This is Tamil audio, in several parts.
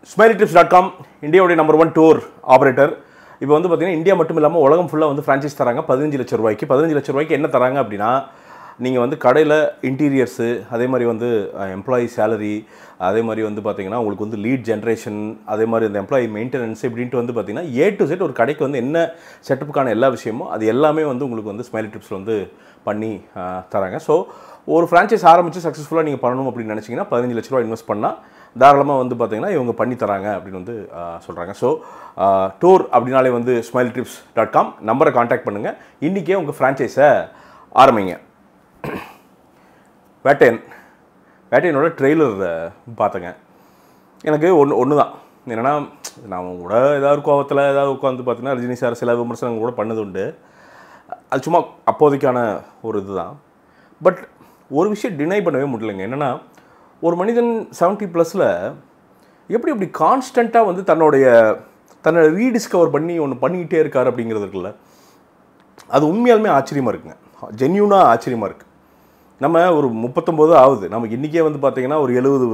SmileyTrips.com இந்தியாவுடைய நம்பர் 1 டூர் ஆபரேட்டர். இப்போ வந்து பார்த்தீங்கன்னா இந்தியா மட்டும் இல்லாமல் உலகம் ஃபுல்லாக வந்து ஃப்ரான்ச்சைஸ் தராங்க 15 லட்சம் ரூபாய்க்கு. 15 லட்சம் ரூபாய்க்கு என்ன தராங்க அப்படின்னா, நீங்கள் வந்து கடையில் இன்டீரியர்ஸு, அதே மாதிரி வந்து எம்ப்ளாயி சேலரி, அதே மாதிரி வந்து பார்த்தீங்கன்னா உங்களுக்கு வந்து லீட் ஜென்ரேஷன், அதே மாதிரி அந்த எம்ப்ளாயி மெயின்டெனன்ஸ் இப்படின்ட்டு வந்து பார்த்தீங்கன்னா A to Z ஒரு கடைக்கு வந்து என்ன செட்டப்புக்கான எல்லா விஷயமோ அது எல்லாமே வந்து உங்களுக்கு வந்து ஸ்மைலி ட்ரிப்ஸில் வந்து பண்ணி தராங்க. ஸோ ஒரு ஃப்ரான்ச்சைஸ் ஆரம்பித்து சக்ஸஸ்ஃபுல்லாக நீங்கள் பண்ணணும் அப்படின்னு நினச்சிங்கன்னா 15 லட்ச ரூபா இன்வெஸ்ட் பண்ணால் தாராளமாக வந்து பார்த்தீங்கன்னா இவங்க பண்ணி தராங்க அப்படின்னு வந்து சொல்கிறாங்க. ஸோ டூர் அப்படின்னாலே வந்து SmileyTrips.com நம்பரை காண்டாக்ட் பண்ணுங்கள். இன்றைக்கே உங்கள் ஃப்ரான்ச்சைஸை ஆரம்பிங்க. வேட்டையனோட ட்ரெய்லர் பார்த்தேங்க. எனக்கு ஒன்று தான் என்னென்னா, நான் கூட ஏதாவது கோவத்தில் ஏதாவது உட்காந்து பார்த்தீங்கன்னா ரஜினி சார் சில விமர்சனங்கள் கூட பண்ணது உண்டு. அது சும்மா அப்போதைக்கான ஒரு இது தான். பட் ஒரு விஷயம் டினை பண்ணவே முடியலைங்க. என்னென்னா, ஒரு மனிதன் 70+ எப்படி கான்ஸ்டண்ட்டாக வந்து தன்னை ரீடிஸ்கவர் பண்ணி ஒன்று பண்ணிக்கிட்டே இருக்கார் அப்படிங்கிறது இருக்குல்ல, அது உண்மையாலுமே ஆச்சரியமாக இருக்குங்க. ஜென்யூனாக ஆச்சரியமாக இருக்குது. நம்ம ஒரு 39 ஆகுது, நமக்கு இன்றைக்கே வந்து பார்த்திங்கன்னா ஒரு 70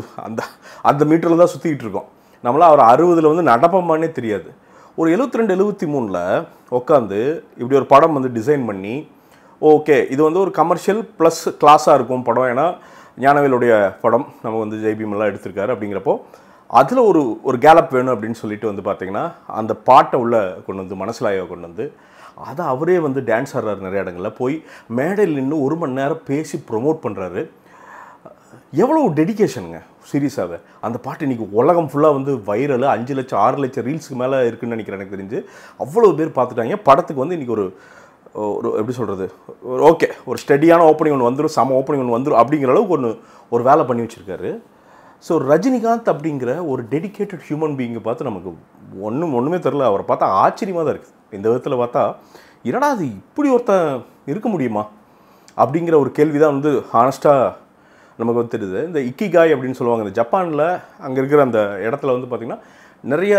அந்த மீட்டரில் தான் சுற்றிக்கிட்டு இருக்கோம். நம்மளாம் ஒரு 60 வந்து நடப்பமானே தெரியாது. ஒரு 72 73 உட்காந்து இப்படி ஒரு படம் வந்து டிசைன் பண்ணி, ஓகே இது வந்து ஒரு கமர்ஷியல் ப்ளஸ் கிளாஸாக இருக்கும் படம். ஏன்னா ஞானவேலுடைய படம் நம்ம வந்து ஜெய்பீமெல்லாம் எடுத்திருக்காரு. அப்படிங்கிறப்போ அதில் ஒரு கேலப் வேணும் அப்படின்னு சொல்லிட்டு வந்து பார்த்திங்கன்னா அந்த பாட்டை உள்ளே கொண்டு வந்து மனசிலாயை கொண்டு வந்து அதை அவரே வந்து டான்ஸ் ஆடுறாரு. நிறைய இடங்களில் போய் மேடையில் நின்று 1 மணி நேரம் பேசி ப்ரொமோட் பண்ணுறாரு. எவ்வளோ டெடிக்கேஷனுங்க சீரியஸாகவே. அந்த பாட்டு இன்றைக்கி உலகம் ஃபுல்லாக வந்து வைரல் 5 லட்சம் 6 லட்சம் ரீல்ஸுக்கு மேலே இருக்குதுன்னு நினைக்கிறேன். எனக்கு தெரிஞ்சு அவ்வளோ பேர் பார்த்துட்டாங்க. படத்துக்கு வந்து இன்றைக்கி ஒரு எப்படி சொல்கிறது, ஓகே ஒரு ஸ்டெடியான ஓப்பனிங் ஒன்று வந்துடும், சம ஓப்பனிங் ஒன்று வந்துடும் அப்படிங்கிற அளவுக்கு ஒரு வேலை பண்ணி வச்சுருக்காரு. ஸோ ரஜினிகாந்த் அப்படிங்கிற ஒரு டெடிக்கேட்டட் ஹியூமன் பீயிங்கை பார்த்து நமக்கு ஒன்றுமே தெரில. அவரை பார்த்தா ஆச்சரியமாக தான் இருக்குது. இந்த விதத்தில் பார்த்தா என்னடா அது இப்படி ஒருத்தன் இருக்க முடியுமா அப்படிங்கிற ஒரு கேள்வி தான் வந்து ஹானஸ்ட்டாக நமக்கு வந்து தெரியுது. இந்த இக்கிகாய் அப்படின்னு சொல்லுவாங்க. இந்த ஜப்பானில் அங்கே இருக்கிற அந்த இடத்துல வந்து பார்த்திங்கன்னா நிறைய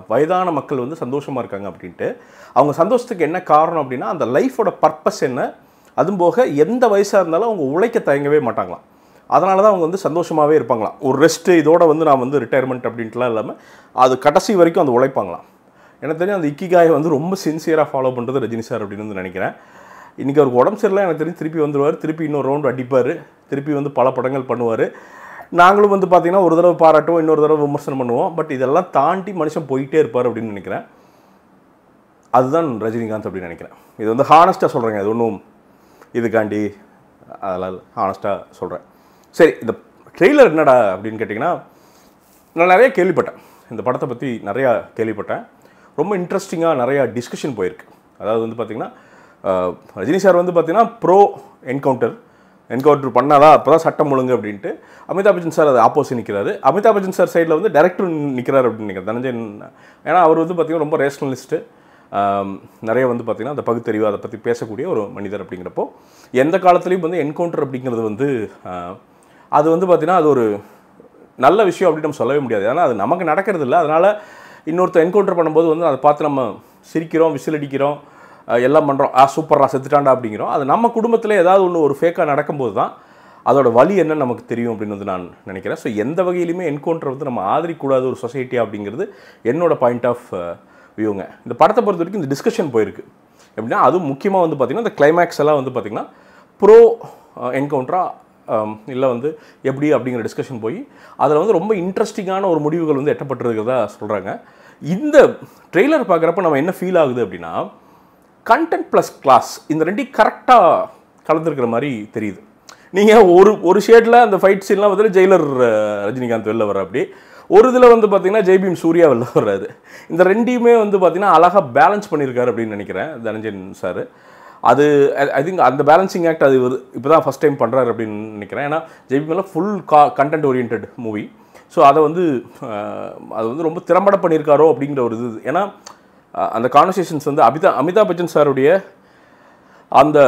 வயதான மக்கள் வந்து சந்தோஷமாக இருக்காங்க அப்படின்ட்டு. அவங்க சந்தோஷத்துக்கு என்ன காரணம் அப்படின்னா, அந்த லைஃபோட பர்பஸ் என்ன, அதுவும் போக எந்த வயசாக இருந்தாலும் அவங்க உழைக்க தயங்கவே மாட்டாங்களாம். அதனால தான் அவங்க வந்து சந்தோஷமாகவே இருப்பாங்களாம். ஒரு ரெஸ்ட்டு இதோட வந்து நான் வந்து ரிட்டையர்மெண்ட் அப்படின்ட்டுலாம் இல்லாமல் அது கடைசி வரைக்கும் அந்த உழைப்பாங்களாம். எனக்கு தெரிஞ்சு அந்த இக்கிகாயை வந்து ரொம்ப சின்சியராக ஃபாலோ பண்ணுறது ரஜினி சார் அப்படின்னு வந்து நினைக்கிறேன். இன்றைக்கி அவருக்கு உடம்பு சரியில்லை, எனக்கு தெரிஞ்சு திருப்பி வந்துடுவார், திருப்பி இன்னொரு ரவுண்டு அடிப்பார், திருப்பி வந்து பல படங்கள் பண்ணுவார். நாங்களும் வந்து பார்த்திங்கன்னா ஒரு தடவை பாராட்டுவோம், இன்னொரு தடவை விமர்சனம் பண்ணுவோம். பட் இதெல்லாம் தாண்டி மனுஷன் போயிட்டே இருப்பார் அப்படின்னு நினைக்கிறேன். அதுதான் ரஜினிகாந்த் அப்படின்னு நினைக்கிறேன். இது வந்து ஹானஸ்ட்டாக சொல்கிறேங்க. இது ஒன்றும் இதுக்காண்டி அதெல்லாம் ஹானஸ்ட்டாக சொல்கிறேன். சரி, இந்த ட்ரெய்லர் என்னடா அப்படின்னு கேட்டிங்கன்னா, நான் நிறைய கேள்விப்பட்டேன். இந்த படத்தை பற்றி நிறையா கேள்விப்பட்டேன். ரொம்ப இன்ட்ரெஸ்டிங்காக நிறையா டிஸ்கஷன் போயிருக்கு. அதாவது வந்து பார்த்திங்கன்னா ரஜினி சார் வந்து பார்த்திங்கன்னா ப்ரோ என்கவுண்டர் பண்ணாதான் அப்போ தான் சட்டம் ஒழுங்கு அப்படின்ட்டு. அமிதாப் பச்சன் சார் அது ஆப்போசிட் நிற்கிறாரு. அமிதாப் பச்சன் சார் சைடில் வந்து டைரக்டர் நிற்கிறார் அப்படின்னு நினைக்கிறேன் தனஞ்சயன். ஏன்னா அவர் வந்து பார்த்திங்கன்னா ரொம்ப ரேஷனலிஸ்ட்டு, நிறைய வந்து பார்த்திங்கன்னா அந்த பகுத்தறிவு அதை பற்றி பேசக்கூடிய ஒரு மனிதர். அப்படிங்கிறப்போ எந்த காலத்துலேயும் வந்து என்கவுண்டர் அப்படிங்கிறது வந்து அது வந்து பார்த்திங்கன்னா அது ஒரு நல்ல விஷயம் அப்படின்னு நம்ம சொல்லவே முடியாது. ஏன்னா அது நமக்கு நடக்கிறது இல்லை. அதனால் இன்னொருத்தர் என்கவுண்டர் பண்ணும்போது வந்து அதை பார்த்து நம்ம சிரிக்கிறோம், விசில் அடிக்கிறோம், எல்லாம் பண்ணுறோம், சூப்பராக செத்துட்டாண்டா அப்படிங்கிறோம். அது நம்ம குடும்பத்தில் ஏதாவது ஒரு ஃபேக்காக நடக்கும்போது தான் அதோட வலி என்னன்னு நமக்கு தெரியும் அப்படின்னு வந்து நான் நினைக்கிறேன். ஸோ எந்த வகையிலுமே என்கவுண்டர் வந்து நம்ம ஆதரிக்கூடாது ஒரு சொசைட்டி அப்படிங்கிறது என்னோடய பாயிண்ட் ஆஃப் வியூங்க. இந்த படத்தை பொறுத்த வரைக்கும் இந்த டிஸ்கஷன் போயிருக்கு. எப்படின்னா அதுவும் முக்கியமாக வந்து பார்த்திங்கன்னா இந்த கிளைமேக்ஸ் எல்லாம் வந்து பார்த்திங்கன்னா ப்ரோ என்கவுண்டராக இல்லை வந்து எப்படி அப்படிங்கிற டிஸ்கஷன் போய் அதில் வந்து ரொம்ப இன்ட்ரெஸ்டிங்கான ஒரு முடிவுகள் வந்து எட்டப்பட்டிருக்கிறதா சொல்கிறாங்க. இந்த ட்ரெய்லர் பார்க்குறப்ப நம்ம என்ன ஃபீல் ஆகுது அப்படின்னா, கண்டென்ட் ப்ளஸ் கிளாஸ் இந்த ரெண்டையும் கரெக்டாக கலந்துருக்கிற மாதிரி தெரியுது. நீங்கள் ஒரு ஷேடில் அந்த ஃபைட் சீன்லாம் வந்து ஜெயிலர் ரஜினிகாந்த் வெளில வர்ற அப்படி, ஒரு இதில் வந்து பார்த்திங்கன்னா ஜெய்பீம் சூர்யா வெளில வர்றாரு. இந்த ரெண்டையுமே வந்து பார்த்திங்கன்னா அழகாக பேலன்ஸ் பண்ணியிருக்காரு அப்படின்னு நினைக்கிறேன் தனஞ்சயன் சார். அது ஐ திங்க் அந்த பேலன்சிங் ஆக்ட் அது இப்போ தான் ஃபஸ்ட் டைம் பண்ணுறாரு அப்படின்னு நினைக்கிறேன். ஏன்னா ஜெய்பீமெல்லாம் full content oriented movie. So அதை வந்து அது வந்து ரொம்ப திறம்பட பண்ணியிருக்காரோ அப்படிங்கிற ஒரு இது. ஏன்னா அந்த கான்வர்சேஷன்ஸ் வந்து அமிதாப் பச்சன் சாருடைய அந்த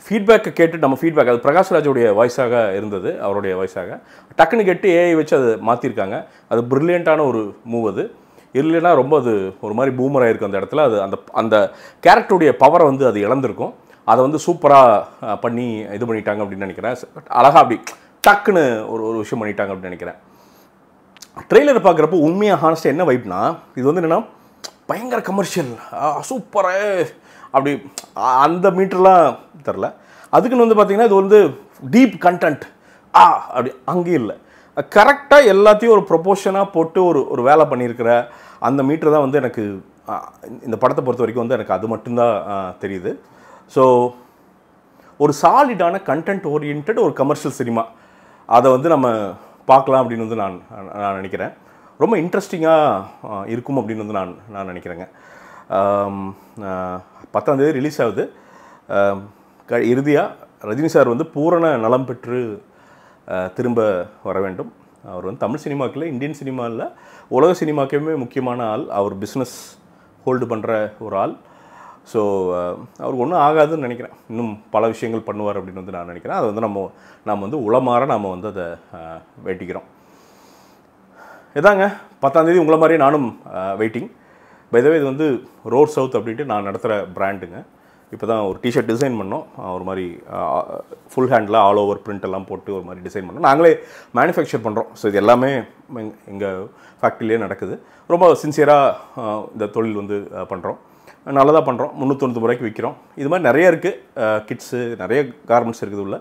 ஃபீட்பேக்கை கேட்டு நம்ம ஃபீட்பேக் அது பிரகாஷ்ராஜுடைய வாய்ஸாக இருந்தது, அவருடைய வாய்ஸாக டக்குன்னு கேட்டு ஏஐ வச்சு அதை மாற்றிருக்காங்க. அது ப்ரில்லியண்ட்டான ஒரு மூவ். அது இல்லைன்னா ரொம்ப அது ஒரு மாதிரி பூமர் ஆகிருக்கும் அந்த இடத்துல. அது அந்த கேரக்டருடைய பவரை வந்து அது இழந்திருக்கும். அதை வந்து சூப்பராக பண்ணி இது பண்ணிட்டாங்க அப்படின்னு நினைக்கிறேன். அழகாக அப்படி டக்குன்னு ஒரு விஷயம் பண்ணிட்டாங்க அப்படின்னு நினைக்கிறேன். ட்ரெய்லரை பார்க்குறப்போ உண்மையாக ஹானஸ்ட்டாக என்ன வைப்னா, இது வந்து என்னென்னா பயங்கர கமர்ஷியல், சூப்பரே அப்படி அந்த மீட்டர்லாம் தெரில. அதுக்குன்னு வந்து பார்த்திங்கன்னா இது வந்து டீப் கண்டென்ட் அப்படி அங்கேயும் இல்லை. கரெக்டாக எல்லாத்தையும் ஒரு ப்ரொபோஷனாக போட்டு ஒரு வேலை பண்ணியிருக்கிற அந்த மீட்டர் தான் வந்து எனக்கு இந்த படத்தை பொறுத்த வரைக்கும் வந்து எனக்கு அது மட்டும்தான் தெரியுது. ஸோ ஒரு சாலிடான கண்டென்ட் ஓரியன்ட் ஒரு கமர்ஷியல் சினிமா அதை வந்து நம்ம பார்க்கலாம் அப்படின்னு வந்து நான் நினைக்கிறேன். ரொம்ப இன்ட்ரெஸ்டிங்காக இருக்கும் அப்படின்னு வந்து நான் நினைக்கிறேங்க. 10ஆம் தேதி ரிலீஸ் ஆகுது. இறுதியாக ரஜினி சார் வந்து பூரண நலம் பெற்று திரும்ப வர வேண்டும். அவர் வந்து தமிழ் சினிமாக்கில், இந்தியன் சினிமாவில், உலக சினிமாக்குமே முக்கியமான ஆள். அவர் பிஸ்னஸ் ஹோல்டு பண்ணுற ஒரு ஆள். ஸோ அவருக்கு ஒன்றும் ஆகாதுன்னு நினைக்கிறேன். இன்னும் பல விஷயங்கள் பண்ணுவார் அப்படின்னு வந்து நான் நினைக்கிறேன். அதை வந்து நாம் வந்து உளமாற நாம் வந்து அதை வேட்டிக்கிறோம். இதாங்க 10ஆம் தேதி உங்களை மாதிரியே நானும் வெயிட்டிங். பை த வே இது வந்து ரோட் சவுத் அப்படின்ட்டு நான் நடத்துகிற பிராண்டுங்க. இப்போ தான் ஒரு டிஷர்ட் டிசைன் பண்ணோம். ஒரு மாதிரி full handle all over print எல்லாம் போட்டு ஒரு மாதிரி டிசைன் பண்ணோம். நாங்களே மேனுஃபேக்சர் பண்ணுறோம். ஸோ இது எல்லாமே எங்கள் ஃபேக்ட்ரியிலே நடக்குது. ரொம்ப சின்சியராக இந்த தொழில் வந்து பண்ணுறோம். நல்லதாக பண்ணுறோம். 390 ரூபாய்க்கு விற்கிறோம். இது மாதிரி நிறைய இருக்குது. கிட்ஸு நிறைய கார்மெண்ட்ஸ் இருக்குது உள்ள.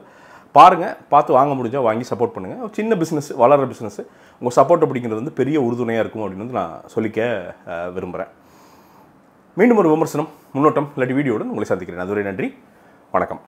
பாருங்கள், பார்த்து வாங்க முடிஞ்சால் வாங்கி சப்போர்ட் பண்ணுங்கள். சின்ன பிஸ்னஸ், வளர்கிற பிஸ்னஸ், உங்கள் சப்போர்ட்டை பிடிக்கிறது வந்து பெரிய உறுதுணையாக இருக்கும் அப்படின்னு வந்து நான் சொல்லிக்க விரும்புகிறேன். மீண்டும் ஒரு விமர்சனம், முன்னோட்டம் இல்லாட்டி வீடியோவுடன் உங்களை சந்திக்கிறேன். அதுவரை நன்றி, வணக்கம்.